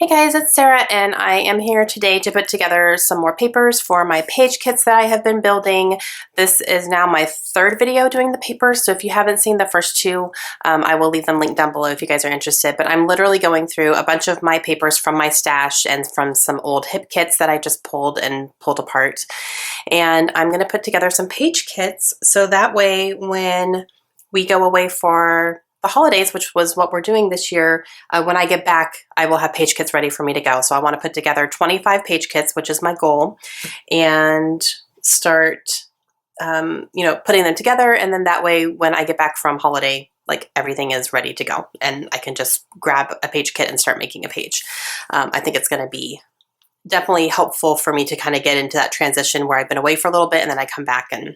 Hey guys, it's Sarah and I am here today to put together some more papers for my page kits that I have been building. This is now my third video doing the papers, so if you haven't seen the first two, I will leave them linked down below if you guys are interested. But I'm literally going through a bunch of my papers from my stash and from some old hip kits that I just pulled apart. And I'm going to put together some page kits so that way when we go away for the holidays, which was what we're doing this year, when I get back, I will have page kits ready for me to go. So I want to put together 25 page kits, which is my goal, and start, putting them together. And then that way, when I get back from holiday, like everything is ready to go and I can just grab a page kit and start making a page. I think it's going to be definitely helpful for me to kind of get into that transition where I've been away for a little bit and then I come back and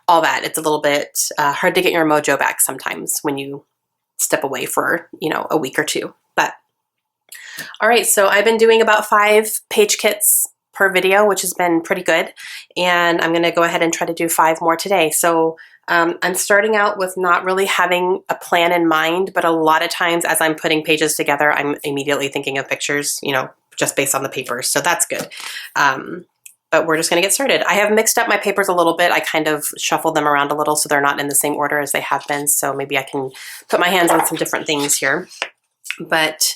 all that. It's a little bit hard to get your mojo back sometimes when you step away for, a week or two. But all right, so I've been doing about 5 page kits per video, which has been pretty good. And I'm going to go ahead and try to do 5 more today. So I'm starting out with not really having a plan in mind, but a lot of times as I'm putting pages together, I'm immediately thinking of pictures, just based on the papers. So that's good. But we're just going to get started. I have mixed up my papers a little bit. I kind of shuffled them around a little so they're not in the same order as they have been. So maybe I can put my hands on some different things here. But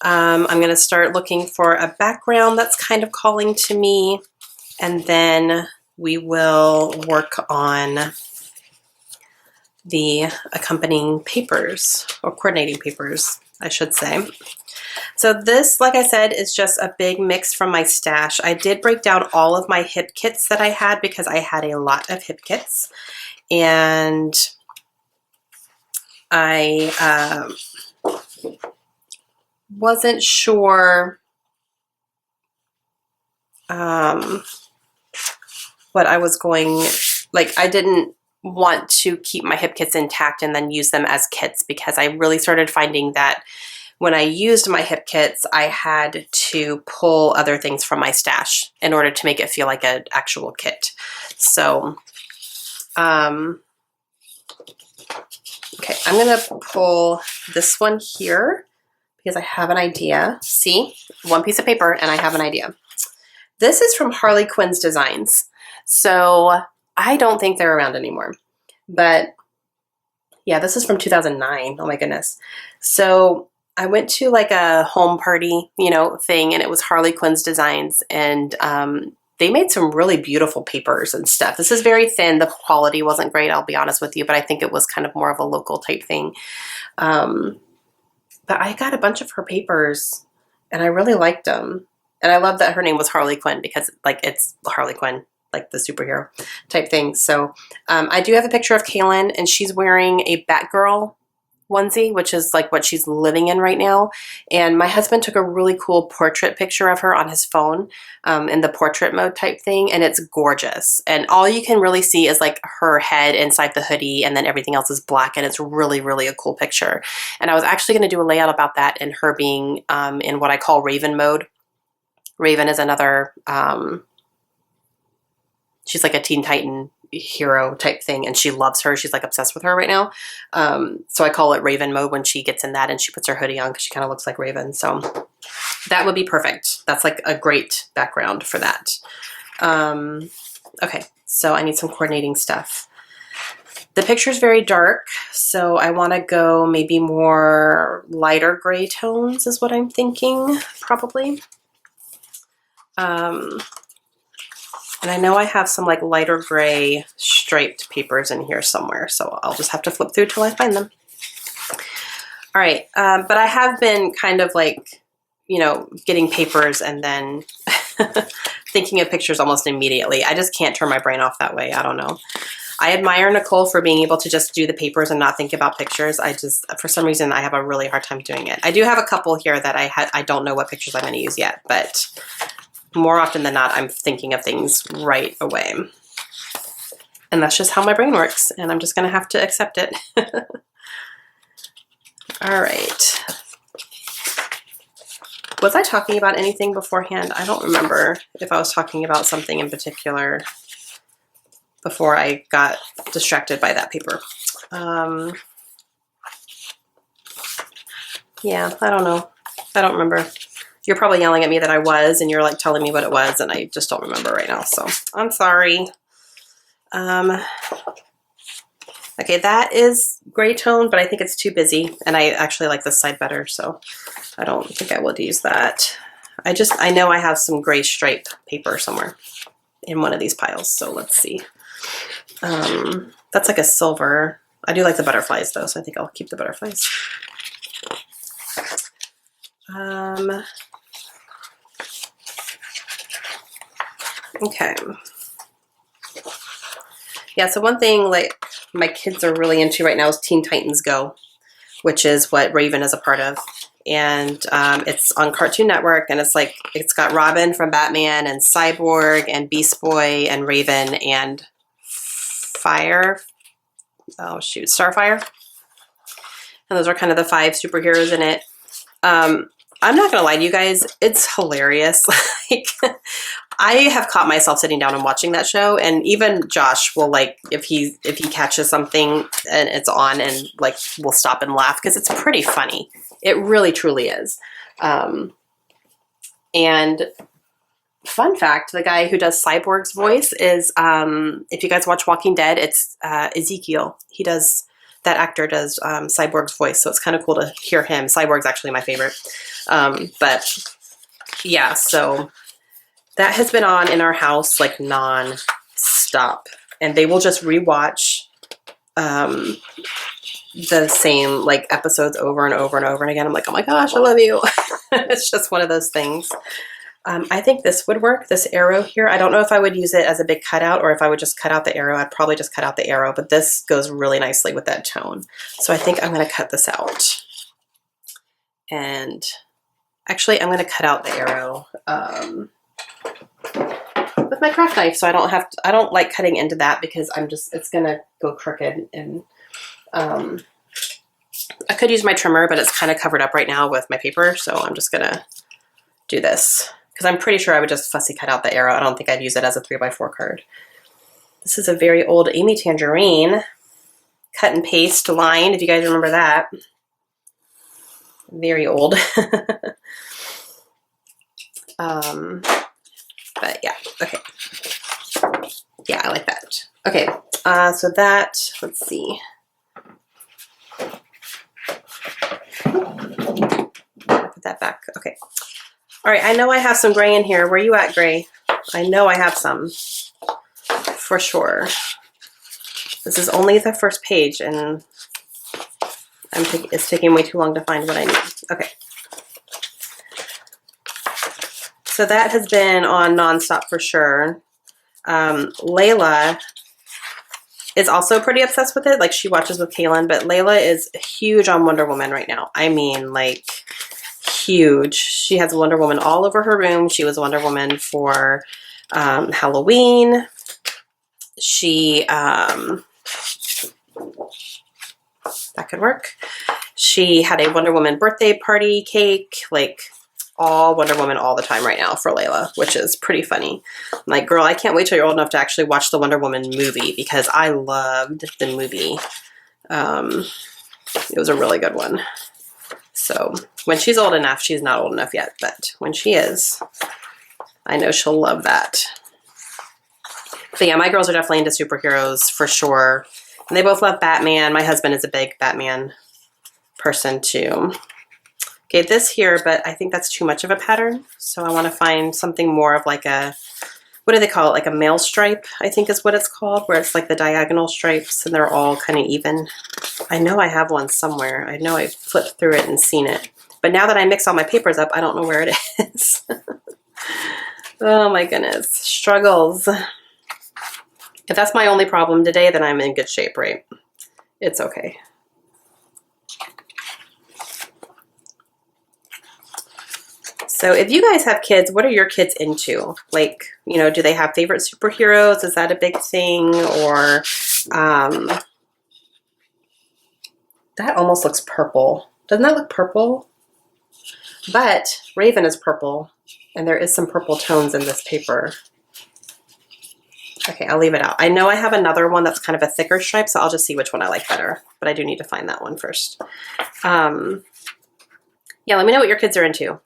I'm going to start looking for a background that's kind of calling to me. And then we will work on the accompanying papers, or coordinating papers, I should say. So this, like I said, is just a big mix from my stash. I did break down all of my hip kits that I had because I had a lot of hip kits. And I wasn't sure what I was going, I didn't want to keep my hip kits intact and then use them as kits because I really started finding that when I used my hip kits, I had to pull other things from my stash in order to make it feel like an actual kit. So, okay, I'm gonna pull this one here because I have an idea. See, one piece of paper and I have an idea. This is from Harley Quinn's Designs. So I don't think they're around anymore, but yeah, this is from 2009. Oh my goodness. So I went to like a home party, thing, and it was Harley Quinn's Designs, and they made some really beautiful papers and stuff. This is very thin. The quality wasn't great, I'll be honest with you, but I think it was kind of more of a local type thing. But I got a bunch of her papers, and I really liked them. And I love that her name was Harley Quinn because, it's Harley Quinn, like the superhero type thing. So I do have a picture of Kaylin, and she's wearing a Batgirl onesie, which is like what she's living in right now. And my husband took a really cool portrait picture of her on his phone in the portrait mode type thing, and it's gorgeous. And all you can really see is like her head inside the hoodie, and then everything else is black, and it's really, really a cool picture. And I was actually going to do a layout about that and her being in what I call Raven mode. Raven is another, she's like a Teen Titan hero type thing, and she loves her. She's like obsessed with her right now. So I call it Raven mode when she gets in that and she puts her hoodie on because she kind of looks like Raven. So that would be perfect. That's like a great background for that. Okay, so I need some coordinating stuff. The picture's very dark, so I want to go maybe more lighter gray tones is what I'm thinking, probably. And I know I have some like lighter gray striped papers in here somewhere, so I'll just have to flip through till I find them. All right, but I have been kind of like, getting papers and then thinking of pictures almost immediately. I just can't turn my brain off that way. I don't know. I admire Nicole for being able to just do the papers and not think about pictures. For some reason, I have a really hard time doing it. I do have a couple here that I don't know what pictures I'm going to use yet, but more often than not, I'm thinking of things right away. And that's just how my brain works, and I'm just going to have to accept it. All right. Was I talking about anything beforehand? I don't remember if I was talking about something in particular before I got distracted by that paper. Yeah, I don't know. I don't remember. You're probably yelling at me that I was, and you're like telling me what it was, and I just don't remember right now, so I'm sorry. Okay, that is gray tone, but I think it's too busy, and I actually like this side better, so I don't think I will use that. I know I have some gray stripe paper somewhere in one of these piles, so let's see. That's like a silver. I do like the butterflies though, so I think I'll keep the butterflies. Okay. Yeah, so one thing like my kids are really into right now is Teen Titans Go, which is what Raven is a part of. And it's on Cartoon Network, and it's like, it's got Robin from Batman and Cyborg and Beast Boy and Raven and Starfire. And those are kind of the 5 superheroes in it. I'm not gonna lie to you guys, it's hilarious. Like, I have caught myself sitting down and watching that show, and even Josh will, like, if he catches something and it's on, and like we'll stop and laugh because it's pretty funny. It really truly is. And fun fact, the guy who does Cyborg's voice is, if you guys watch Walking Dead, it's Ezekiel. That actor does Cyborg's voice, so it's kind of cool to hear him. Cyborg's actually my favorite. But yeah, so that has been on in our house like non-stop. And they will just rewatch the same like episodes over and over and over and again. I'm like, oh my gosh, I love you. It's just one of those things. I think this would work, this arrow here. I don't know if I would use it as a big cutout or if I would just cut out the arrow. I'd probably just cut out the arrow, but this goes really nicely with that tone. So I think I'm going to cut this out. And actually, I'm going to cut out the arrow with my craft knife, so I don't like cutting into that because it's going to go crooked. And I could use my trimmer, but it's kind of covered up right now with my paper, so I'm just going to do this. Because I'm pretty sure I would just fussy cut out the arrow. I don't think I'd use it as a 3x4 card. This is a very old Amy Tangerine cut and paste line, if you guys remember that. Very old. But yeah, okay. Yeah, I like that. Okay, so that, let's see. Put that back, okay. All right, I know I have some gray in here. Where you at, gray? I know I have some, for sure. This is only the first page, and it's taking way too long to find what I need. Okay. So that has been on nonstop for sure. Layla is also pretty obsessed with it. Like, she watches with Kaylin, but Layla is huge on Wonder Woman right now. I mean, like, huge. She has Wonder Woman all over her room. She was Wonder Woman for Halloween. She, that could work. She had a Wonder Woman birthday party cake, like all Wonder Woman all the time right now for Layla, which is pretty funny. I'm like, girl, I can't wait till you're old enough to actually watch the Wonder Woman movie because I loved the movie. It was a really good one. So when she's old enough, she's not old enough yet, but when she is, I know she'll love that. But yeah, my girls are definitely into superheroes for sure. And they both love Batman. My husband is a big Batman person too. Okay, this here, but I think that's too much of a pattern. So I want to find something more of like a, what do they call it? Like a mail stripe, I think is what it's called, where it's like the diagonal stripes and they're all kind of even. I know I have one somewhere. I know I flipped through it and seen it. But now that I mix all my papers up, I don't know where it is. Oh my goodness. Struggles. If that's my only problem today, then I'm in good shape, right? It's okay. So if you guys have kids, what are your kids into? Like, you know, do they have favorite superheroes? Is that a big thing? Or that almost looks purple. Doesn't that look purple? But Raven is purple, and there is some purple tones in this paper. Okay, I'll leave it out. I know I have another one that's kind of a thicker stripe, so I'll just see which one I like better. But I do need to find that one first. Yeah, let me know what your kids are into.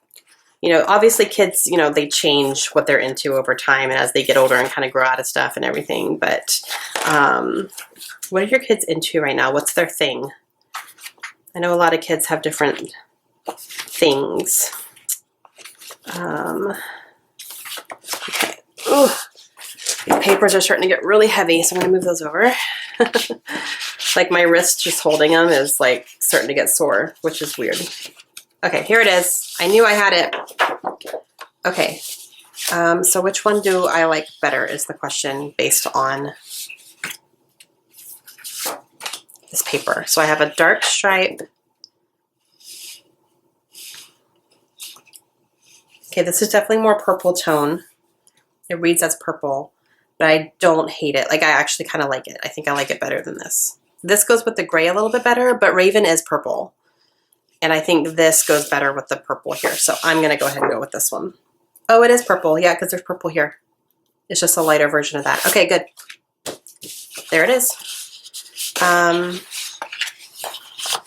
You know, obviously kids, you know, they change what they're into over time and as they get older and kind of grow out of stuff and everything. But what are your kids into right now? What's their thing? I know a lot of kids have different things. Okay. Ooh, these papers are starting to get really heavy, so I'm going to move those over. Like my wrist just holding them is like starting to get sore, which is weird. Okay, here it is. I knew I had it. Okay, so which one do I like better is the question based on this paper. So I have a dark stripe. Okay, this is definitely more purple tone. It reads as purple, but I don't hate it. Like I actually kind of like it. I think I like it better than this. This goes with the gray a little bit better, but Raven is purple. And I think this goes better with the purple here. So I'm going to go ahead and go with this one. Oh, it is purple. Yeah, because there's purple here. It's just a lighter version of that. Okay, good. There it is.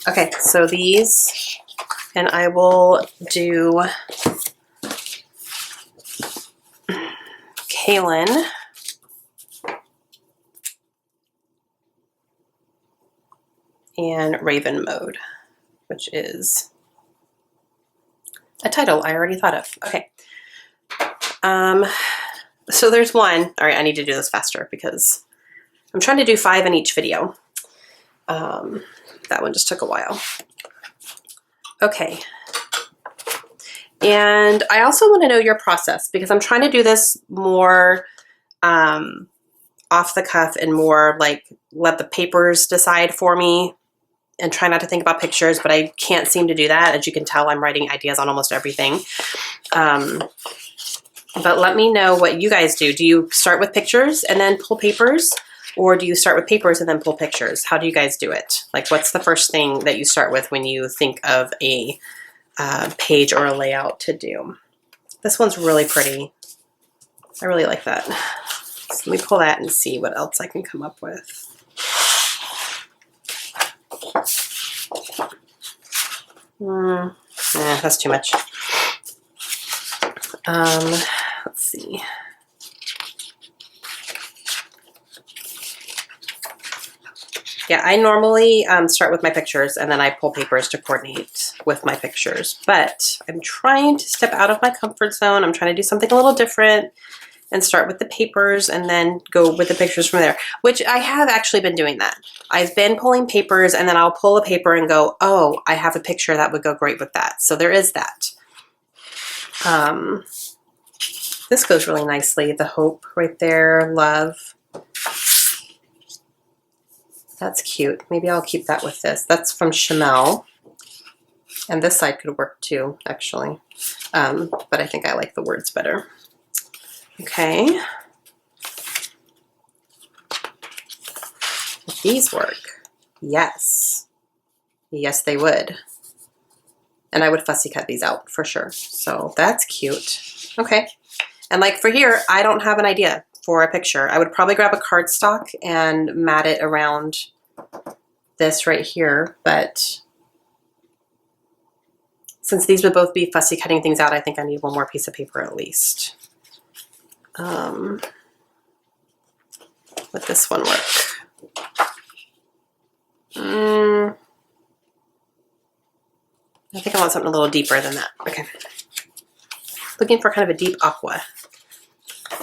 Okay, so these, and I will do Kaylin. And Raven Mode, which is a title I already thought of. Okay. So there's one. All right, I need to do this faster because I'm trying to do 5 in each video. That one just took a while. Okay. And I also want to know your process because I'm trying to do this more off the cuff and more like let the papers decide for me and try not to think about pictures, but I can't seem to do that. As you can tell, I'm writing ideas on almost everything. But let me know what you guys do. Do you start with pictures and then pull papers? Or do you start with papers and then pull pictures? How do you guys do it? Like, what's the first thing that you start with when you think of a page or a layout to do? This one's really pretty. I really like that. So let me pull that and see what else I can come up with. That's too much. Let's see. Yeah, I normally start with my pictures and then I pull papers to coordinate with my pictures, but I'm trying to step out of my comfort zone. I'm trying to do something a little different and start with the papers and then go with the pictures from there, which I have actually been doing that. I've been pulling papers and then I'll pull a paper and go, oh, I have a picture that would go great with that. So there is that. This goes really nicely. The hope right there, love. That's cute. Maybe I'll keep that with this. That's from Chamel. And this side could work too, actually. But I think I like the words better. Okay. Would these work? Yes. Yes, they would. And I would fussy cut these out for sure. So that's cute. Okay. And like for here, I don't have an idea for a picture. I would probably grab a cardstock and mat it around this right here. But since these would both be fussy cutting things out, I think I need one more piece of paper at least. Would this one work? I think I want something a little deeper than that. Okay. Looking for kind of a deep aqua.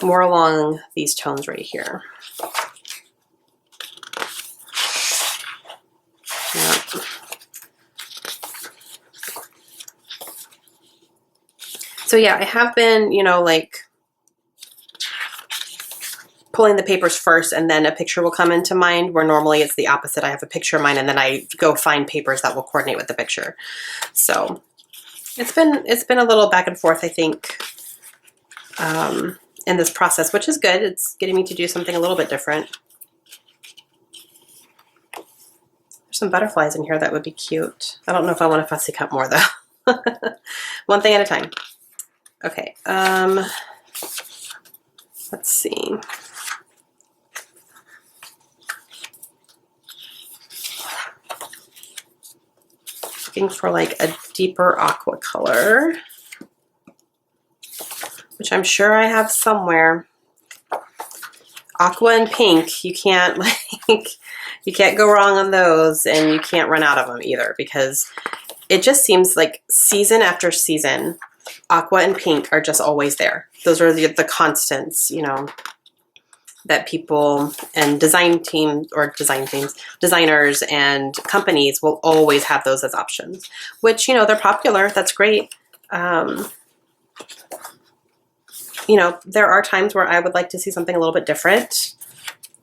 More along these tones right here. Yep. So yeah, I have been, you know, like pulling the papers first and then a picture will come into mind, where normally it's the opposite. I have a picture in mind and then I go find papers that will coordinate with the picture. So it's been a little back and forth, I think, in this process, which is good. It's getting me to do something a little bit different. There's some butterflies in here that would be cute. I don't know if I want to fussy cut more though. One thing at a time. Okay, let's see. looking for like a deeper aqua color, which I'm sure I have somewhere. Aqua and pink, you can't you can't go wrong on those, and you can't run out of them either, because it just seems like season after season, aqua and pink are just always there. Those are the constants, you know, that people and designers and companies will always have those as options, which, you know, they're popular. That's great. You know, there are times where I would like to see something a little bit different,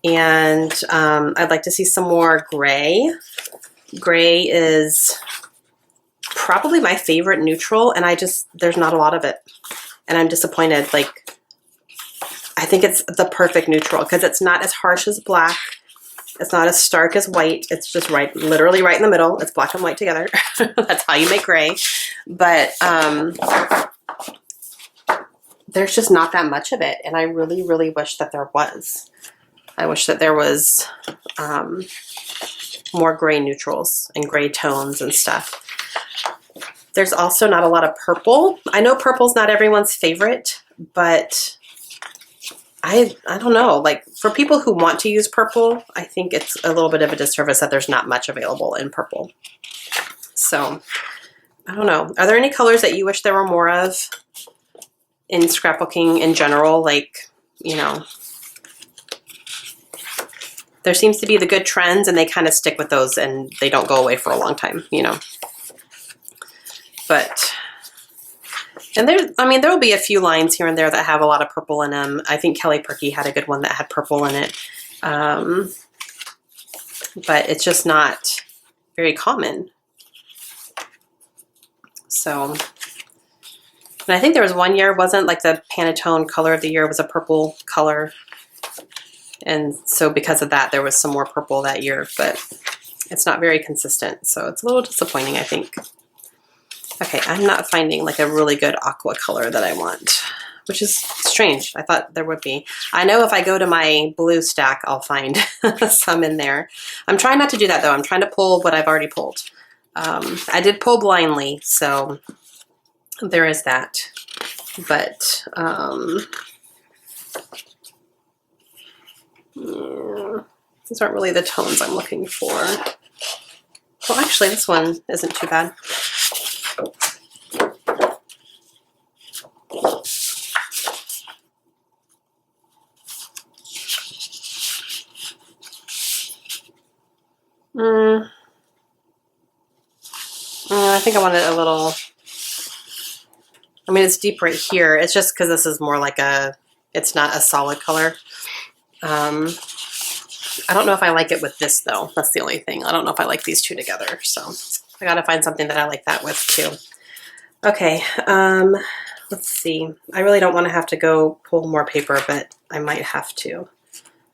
and I'd like to see some more gray. Gray is probably my favorite neutral, and there's not a lot of it, and I'm disappointed. Like, I think it's the perfect neutral because it's not as harsh as black. It's not as stark as white. It's just literally right in the middle. It's black and white together. That's how you make gray. But there's just not that much of it, and I really, really wish that there was. I wish that there was more gray neutrals and gray tones and stuff. There's also not a lot of purple. I know purple's not everyone's favorite, but I don't know. Like, for people who want to use purple, I think it's a little bit of a disservice that there's not much available in purple. So, I don't know. Are there any colors that you wish there were more of in scrapbooking in general? Like, you know, there seems to be the good trends, and they kind of stick with those, and they don't go away for a long time, you know. But, and there will be a few lines here and there that have a lot of purple in them. I think Kelly Perky had a good one that had purple in it. But it's just not very common. So, and I think there was one year, wasn't like the Pantone color of the year was a purple color. And so because of that, there was some more purple that year, but it's not very consistent. So it's a little disappointing, I think. Okay, I'm not finding like a really good aqua color that I want, which is strange. I thought there would be. I know if I go to my blue stack, I'll find some in there. I'm trying not to do that though. I'm trying to pull what I've already pulled. I did pull blindly, so there is that. But yeah, these aren't really the tones I'm looking for. Well, actually, this one isn't too bad. I think I want it a little, I mean, it's deep right here. It's just because this is more like it's not a solid color. I don't know if I like it with this though. That's the only thing. I don't know if I like these two together. So I got to find something that I like that with too. Okay. Let's see. I really don't want to have to go pull more paper, but I might have to.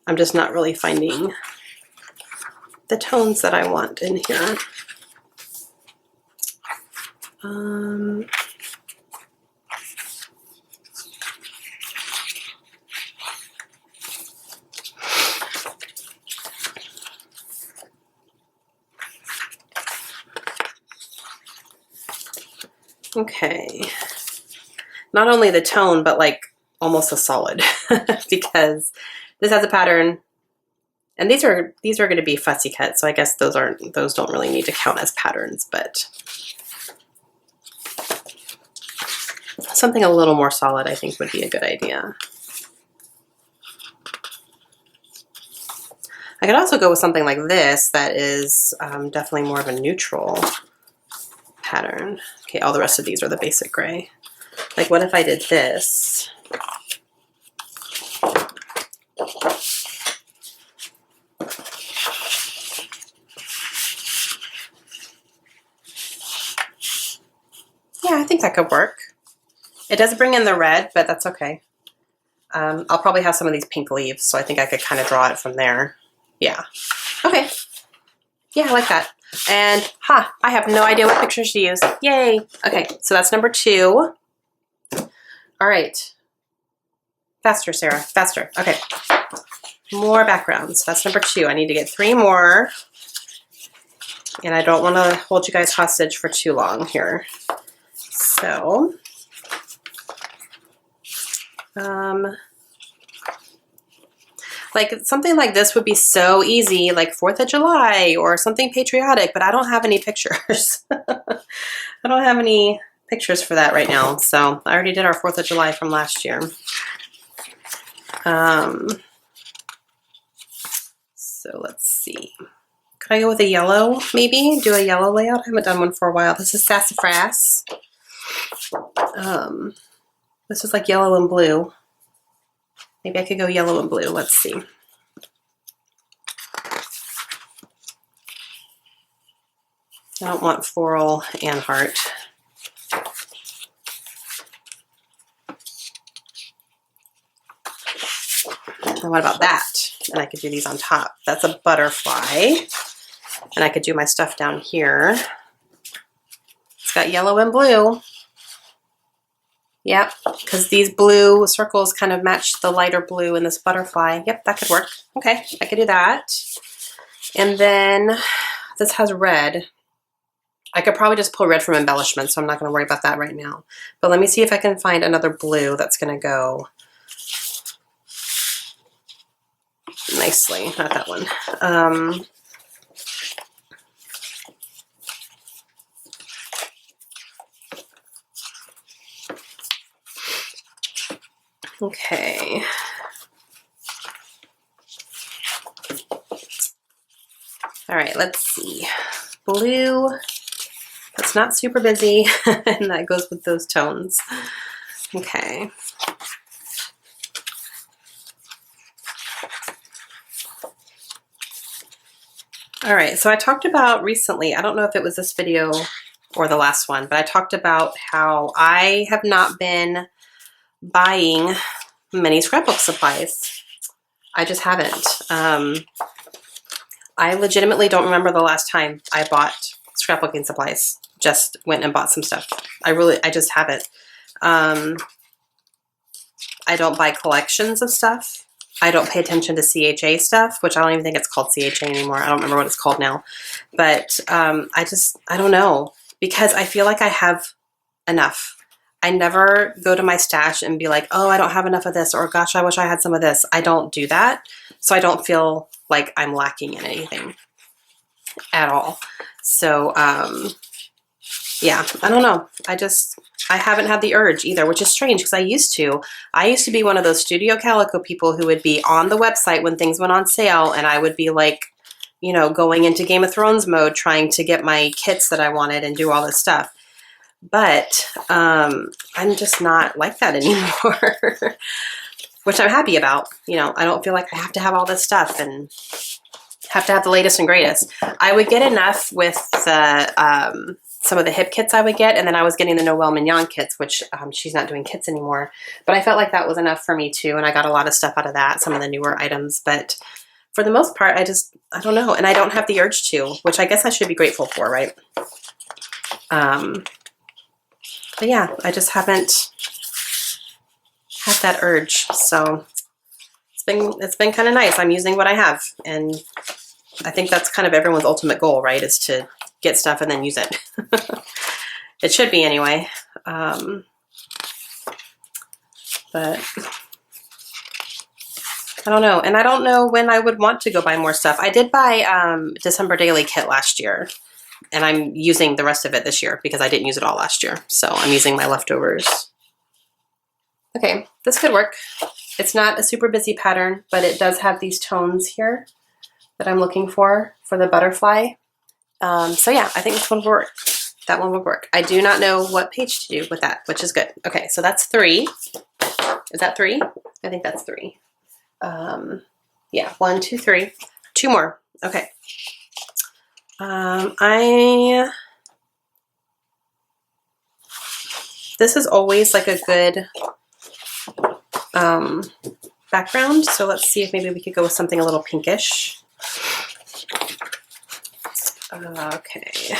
I'm just not really finding the tones that I want in here. Okay. Not only the tone, but like almost a solid because this has a pattern. And these are going to be fussy cut, so I guess those don't really need to count as patterns, but something a little more solid I think would be a good idea. I could also go with something like this that is definitely more of a neutral pattern. Okay, all the rest of these are the basic gray. Like, what if I did this? Yeah, I think that could work. It does bring in the red, but that's okay. I'll probably have some of these pink leaves, so I think I could kind of draw it from there. Yeah. Okay. Yeah, I like that. And, I have no idea what pictures to use. Yay. Okay, so that's number 2. All right. Faster, Sarah. Faster. Okay. More backgrounds. That's number 2. I need to get 3 more. And I don't want to hold you guys hostage for too long here. So, like something like this would be so easy, like 4th of July or something patriotic, but I don't have any pictures. I don't have any pictures for that right now. So I already did our 4th of July from last year. So let's see. Could I go with a yellow, maybe? Do a yellow layout? I haven't done one for a while. This is Sassafras. This is like yellow and blue. Maybe I could go yellow and blue. Let's see. I don't want floral and heart. And what about that? And I could do these on top. That's a butterfly. And I could do my stuff down here. It's got yellow and blue. Yep, because these blue circles kind of match the lighter blue in this butterfly. Yep, that could work. Okay, I could do that. And then this has red. I could probably just pull red from embellishment, so I'm not going to worry about that right now. But let me see if I can find another blue that's going to go nicely. Not that one. Okay. All right, let's see. Blue. That's not super busy, and that goes with those tones. Okay. All right, so I talked about recently, I don't know if it was this video or the last one, but I talked about how I have not been buying many scrapbook supplies. I just haven't. I legitimately don't remember the last time I bought scrapbooking supplies. Just went and bought some stuff. I just haven't. I don't buy collections of stuff. I don't pay attention to CHA stuff, which I don't even think it's called CHA anymore. I don't remember what it's called now. But I don't know, because I feel like I have enough. I never go to my stash and be like, oh, I don't have enough of this, or gosh, I wish I had some of this. I don't do that. So I don't feel like I'm lacking in anything at all. So, yeah, I don't know. I haven't had the urge either, which is strange because I used to. I used to be one of those Studio Calico people who would be on the website when things went on sale, and I would be like, you know, going into Game of Thrones mode, trying to get my kits that I wanted and do all this stuff. But I'm just not like that anymore, which I'm happy about. You know, I don't feel like I have to have all this stuff and have to have the latest and greatest. I would get enough with the some of the hip kits I would get, and then I was getting the Noelle Mignon kits, which she's not doing kits anymore. But I felt like that was enough for me too, and I got a lot of stuff out of that, some of the newer items. But for the most part, I don't know, and I don't have the urge to, which I guess I should be grateful for, right? But yeah, I just haven't had that urge, so it's been kind of nice. I'm using what I have, and I think that's kind of everyone's ultimate goal, right? Is to get stuff and then use it. It should be anyway. But I don't know, and I don't know when I would want to go buy more stuff. I did buy December Daily Kit last year, and I'm using the rest of it this year because I didn't use it all last year. So I'm using my leftovers. Okay, this could work. It's not a super busy pattern, but it does have these tones here that I'm looking for the butterfly. So yeah, I think this one will work. That one will work. I do not know what page to do with that, which is good. Okay, so that's 3. Is that 3? I think that's 3. Yeah, 1, 2, 3. 2 more. Okay. This is always like a good background, so let's see if maybe we could go with something a little pinkish. Okay.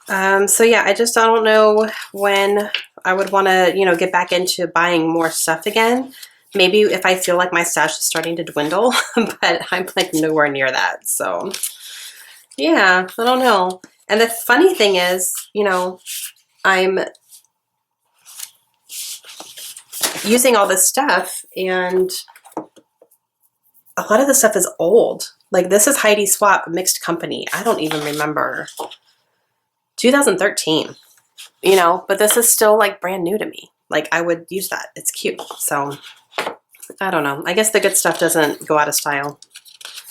So yeah, I don't know when I would want to, you know, get back into buying more stuff again. Maybe if I feel like my stash is starting to dwindle, but I'm like nowhere near that. So yeah, I don't know. And the funny thing is, you know, I'm using all this stuff and a lot of the stuff is old. Like this is Heidi Swap Mixed Company. I don't even remember. 2013, you know, but this is still like brand new to me. Like I would use that. It's cute. So I don't know. I guess the good stuff doesn't go out of style,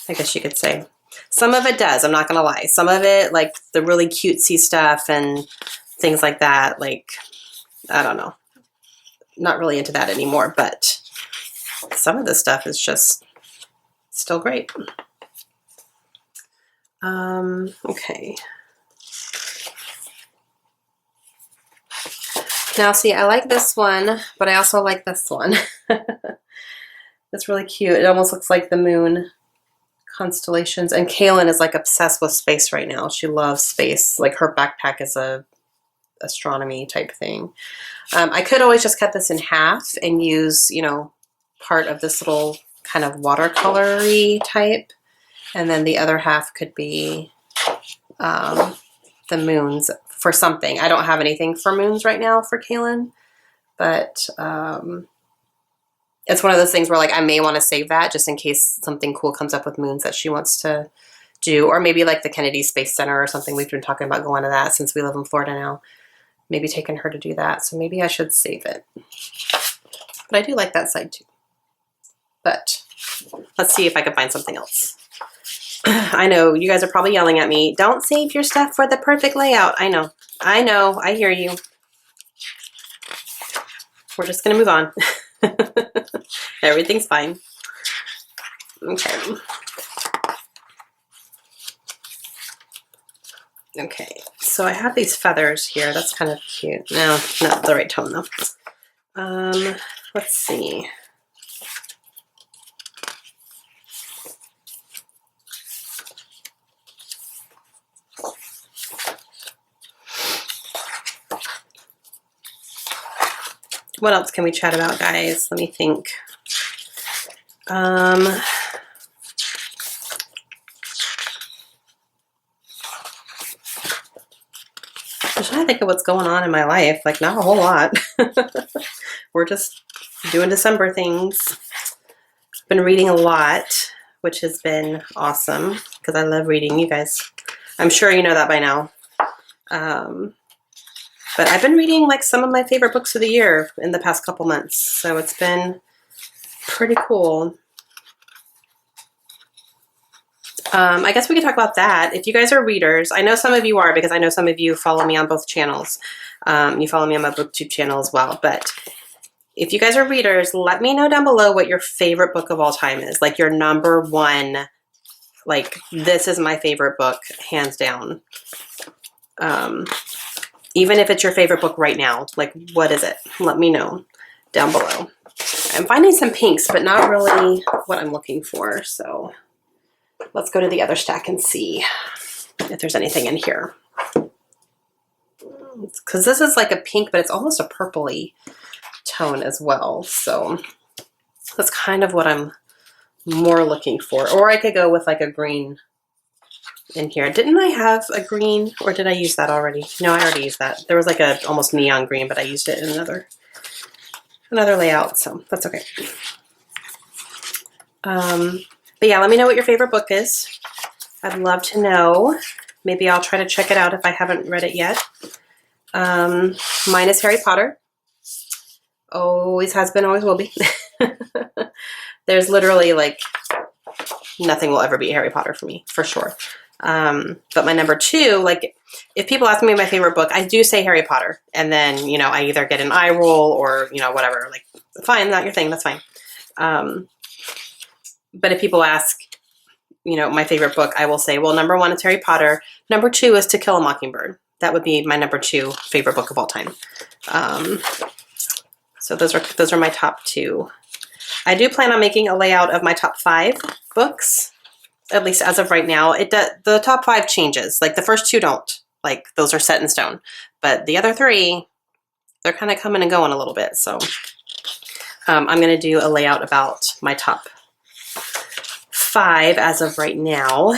I guess you could say. Some of it does, I'm not gonna lie. Some of it, like the really cutesy stuff and things like that, like, I don't know. Not really into that anymore, but some of the stuff is just still great. Okay. Now see, I like this one, but I also like this one. It's really cute. It almost looks like the moon constellations. And Kaylin is like obsessed with space right now. She loves space. Like her backpack is a astronomy type thing. I could always just cut this in half and use, you know, part of this little kind of watercolory type. And then the other half could be the moons for something. I don't have anything for moons right now for Kaylin, but it's one of those things where like I may want to save that just in case something cool comes up with moons that she wants to do, or maybe like the Kennedy Space Center or something. We've been talking about going to that since we live in Florida now. Maybe taking her to do that. So maybe I should save it. But I do like that side too. But let's see if I can find something else. I know you guys are probably yelling at me. Don't save your stuff for the perfect layout. I know. I hear you. We're just going to move on. Everything's fine. Okay. Okay, so I have these feathers here. That's kind of cute. No, not the right tone though. Let's see. What else can we chat about, guys? Let me think. I'm trying to think of what's going on in my life. Like, not a whole lot. We're just doing December things. Been reading a lot, which has been awesome because I love reading. You guys, I'm sure you know that by now. But I've been reading like some of my favorite books of the year in the past couple months. So it's been pretty cool. I guess we could talk about that. If you guys are readers, I know some of you are because I know some of you follow me on both channels. You follow me on my BookTube channel as well. But if you guys are readers, let me know down below what your favorite book of all time is. Like your number one, like this is my favorite book, hands down. Even if it's your favorite book right now, like what is it? Let me know down below. I'm finding some pinks, but not really what I'm looking for. So let's go to the other stack and see if there's anything in here. Because this is like a pink, but it's almost a purpley tone as well. So that's kind of what I'm more looking for. Or I could go with like a green in here. Didn't I have a green, or did I use that already? No, I already used that. There was like a almost neon green, but I used it in another layout, so that's okay. But yeah, let me know what your favorite book is. I'd love to know. Maybe I'll try to check it out if I haven't read it yet. Mine is Harry Potter. Always has been, always will be. There's literally like nothing will ever be Harry Potter for me, for sure. But my number two, like if people ask me my favorite book, I do say Harry Potter. And then, you know, I either get an eye roll or, you know, whatever, like fine, not your thing. That's fine. But if people ask, you know, my favorite book, I will say, well, number one is Harry Potter. Number two is To Kill a Mockingbird. That would be my number two favorite book of all time. So those are my top two. I do plan on making a layout of my top 5 books, at least as of right now. The top 5 changes. Like the first 2 don't. like those are set in stone. But the other 3, they're kind of coming and going a little bit. So I'm going to do a layout about my top 5 as of right now.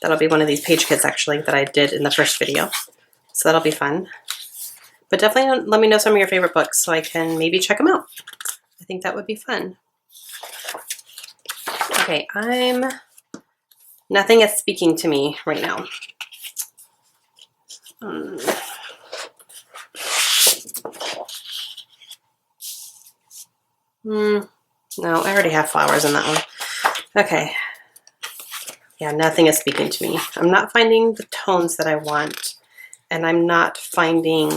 That'll be one of these page kits actually that I did in the first video. So that'll be fun. But definitely let me know some of your favorite books so I can maybe check them out. I think that would be fun. Okay, nothing is speaking to me right now. No, I already have flowers in that one. Okay. Yeah, nothing is speaking to me. I'm not finding the tones that I want, and I'm not finding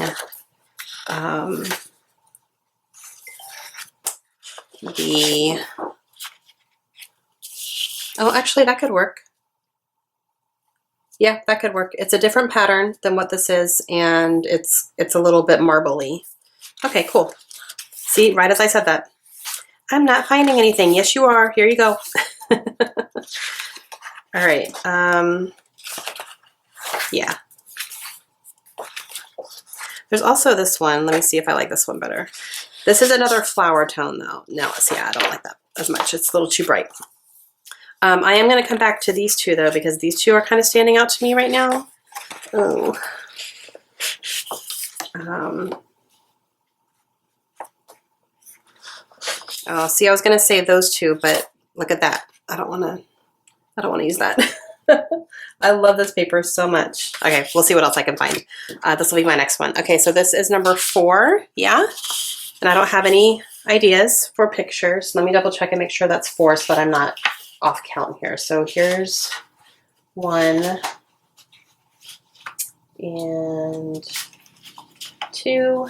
oh, actually that could work. Yeah, that could work. It's a different pattern than what this is, and it's a little bit marbly. Okay, cool. See, right as I said that. I'm not finding anything. Yes, you are. Here you go. All right. Yeah. There's also this one. Let me see if I like this one better. This is another flower tone, though. No, see, I don't like that as much. It's a little too bright. I am going to come back to these 2, though, because these 2 are kind of standing out to me right now. Oh. Oh, see, I was going to say those 2, but look at that. I don't want to use that. I love this paper so much. Okay, we'll see what else I can find. This will be my next one. Okay, so this is number 4, yeah? And I don't have any ideas for pictures. Let me double check and make sure that's 4 so that I'm not off count here. So here's 1 and 2.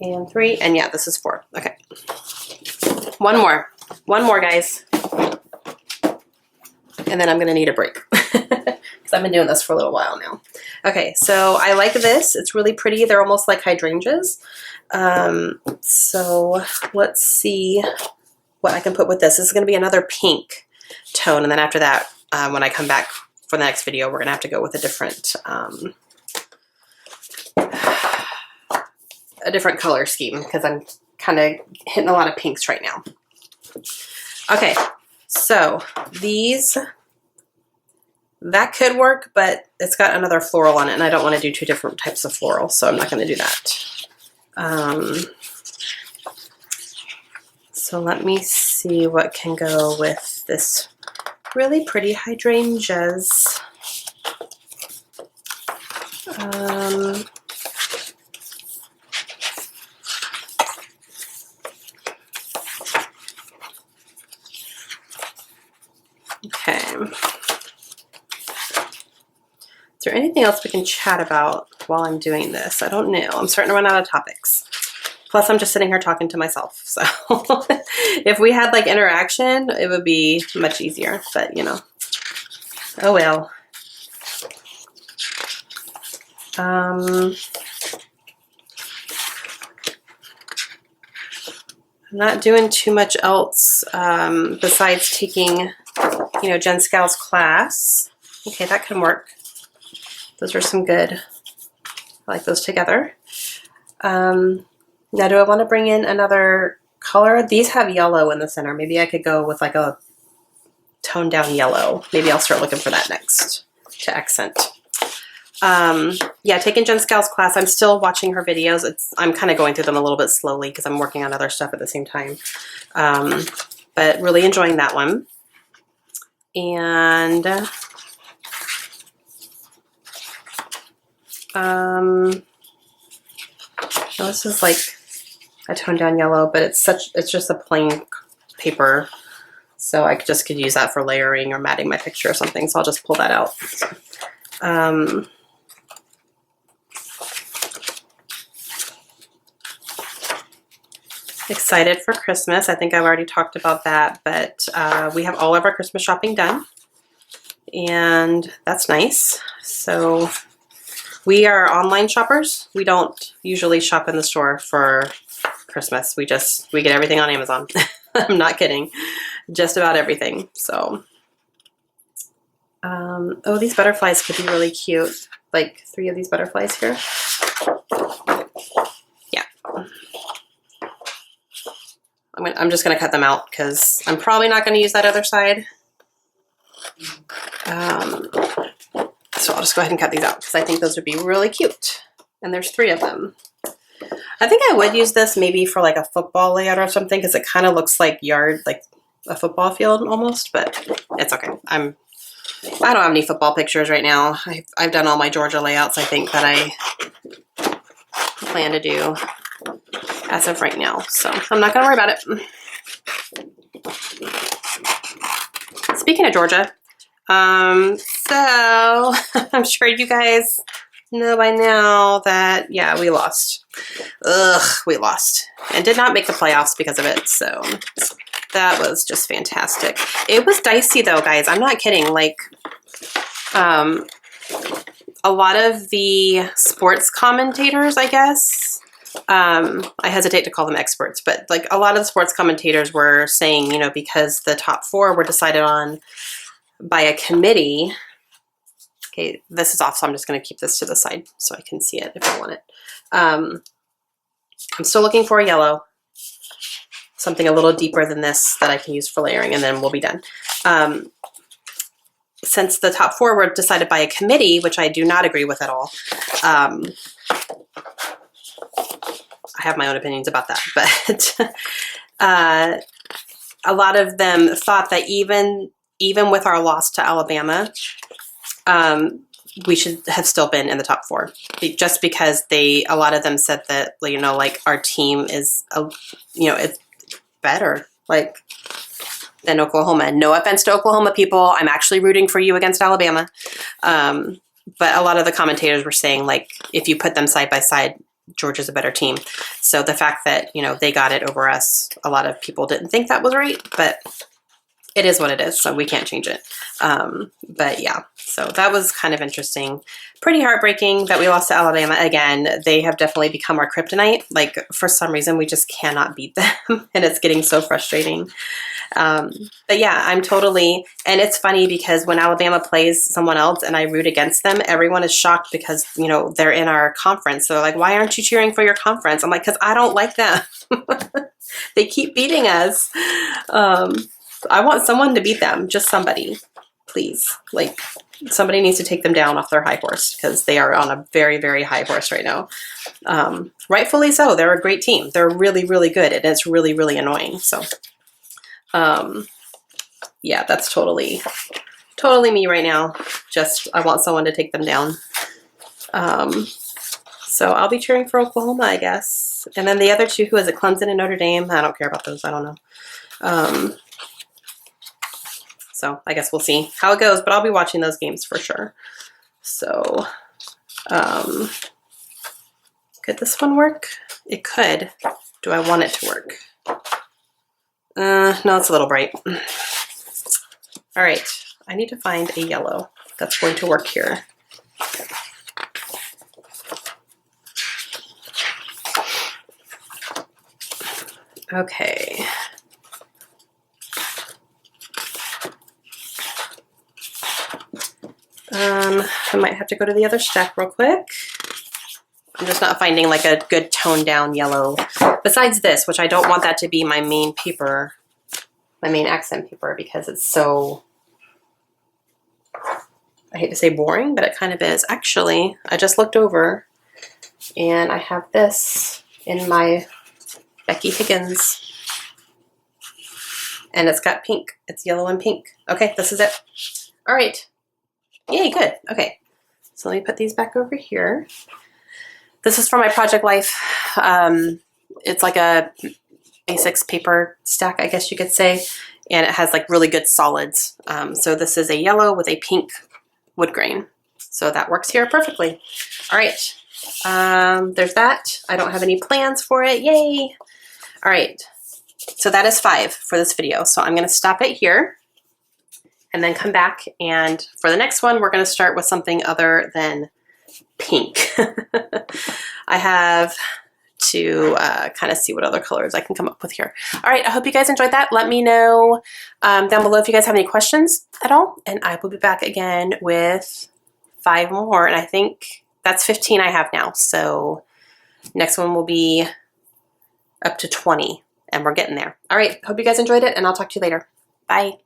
And 3, and yeah, this is 4. Okay. One more, guys. And then I'm gonna need a break because I've been doing this for a little while now. Okay, so I like this. It's really pretty. They're almost like hydrangeas. So let's see what I can put with this. This is gonna be another pink tone, and then after that, when I come back for the next video, we're gonna have to go with a different color scheme because I'm kind of hitting a lot of pinks right now. Okay, so these, that could work, but it's got another floral on it, and I don't want to do 2 different types of floral, so I'm not going to do that. So let me see what can go with this really pretty hydrangeas. Okay. Is there anything else we can chat about while I'm doing this? I don't know. I'm starting to run out of topics. Plus, I'm just sitting here talking to myself. So if we had like interaction, it would be much easier. But, you know, oh well. I'm not doing too much else besides taking, you know, Jen Scow's class. Okay, that can work. Those are some good. I like those together. Now, do I want to bring in another color? These have yellow in the center. Maybe I could go with like a toned down yellow. Maybe I'll start looking for that next to accent. Yeah, taking Jen Scow's class. I'm still watching her videos. I'm kind of going through them a little bit slowly because I'm working on other stuff at the same time. But really enjoying that one. And this is like a toned down yellow, but it's just a plain paper. So I just could use that for layering or matting my picture or something. So I'll just pull that out. Excited for Christmas. I think I've already talked about that, but we have all of our Christmas shopping done, and that's nice. So we are online shoppers. We don't usually shop in the store for Christmas. We get everything on Amazon. I'm not kidding. Just about everything. So, oh, these butterflies could be really cute. Like 3 of these butterflies here. Yeah. I'm just going to cut them out because I'm probably not going to use that other side. So I'll just go ahead and cut these out because I think those would be really cute. And there's 3 of them. I think I would use this maybe for like a football layout or something because it kind of looks like like a football field almost, but it's okay. I don't have any football pictures right now. I've done all my Georgia layouts, I think, that I plan to do as of right now. So I'm not going to worry about it. Speaking of Georgia, so I'm sure you guys know by now that, yeah, we lost. Ugh, we lost. And did not make the playoffs because of it, so that was just fantastic. It was dicey though, guys. I'm not kidding. Like, a lot of the sports commentators, I guess, I hesitate to call them experts, but like a lot of the sports commentators were saying, you know, because the top 4 were decided on by a committee. Okay, this is off, so I'm just going to keep this to the side so I can see it if I want it. I'm still looking for a yellow, something a little deeper than this that I can use for layering, and then we'll be done. Since the top 4 were decided by a committee, which I do not agree with at all, I have my own opinions about that, but a lot of them thought that even with our loss to Alabama, we should have still been in the top 4, just because a lot of them said that, you know, like our team is, you know, it's better, like, than Oklahoma. No offense to Oklahoma people. I'm actually rooting for you against Alabama. But a lot of the commentators were saying, like, if you put them side by side, Georgia's a better team. So the fact that, you know, they got it over us, a lot of people didn't think that was right, but it is what it is, so we can't change it. But yeah, so that was kind of interesting. Pretty heartbreaking that we lost to Alabama again. They have definitely become our kryptonite. Like, for some reason, we just cannot beat them, and it's getting so frustrating. But yeah, I'm totally, and it's funny because when Alabama plays someone else and I root against them, everyone is shocked because, you know, they're in our conference. So they're like, why aren't you cheering for your conference? I'm like, because I don't like them. They keep beating us. I want someone to beat them, just somebody, please. Like, somebody needs to take them down off their high horse because they are on a very, very high horse right now. Rightfully so. They're a great team. They're really, really good, and it's really, really annoying. So, yeah, that's totally me right now. Just, I want someone to take them down. So I'll be cheering for Oklahoma, I guess. And then the other 2, who is it, Clemson and Notre Dame? I don't care about those. I don't know. So I guess we'll see how it goes, but I'll be watching those games for sure. So, could this one work? It could. Do I want it to work? No, it's a little bright. All right, I need to find a yellow that's going to work here. Okay. I might have to go to the other stack real quick. I'm just not finding like a good toned down yellow. Besides this, which I don't want that to be my main paper, my main accent paper, because it's so, I hate to say boring, but it kind of is. Actually, I just looked over and I have this in my Becky Higgins. And it's got pink. It's yellow and pink. Okay, this is it. All right. Yay, good. Okay, so let me put these back over here. This is for my Project Life. It's like a basics paper stack, I guess you could say, and it has like really good solids. So this is a yellow with a pink wood grain. So that works here perfectly. All right, there's that. I don't have any plans for it, yay. All right, so that is 5 for this video. So I'm gonna stop it here and then come back, and for the next one, we're gonna start with something other than pink. I have to kind of see what other colors I can come up with here. All right, I hope you guys enjoyed that. Let me know down below if you guys have any questions at all, and I will be back again with 5 more, and I think that's 15 I have now, so next one will be up to 20, and we're getting there. All right, hope you guys enjoyed it, and I'll talk to you later. Bye.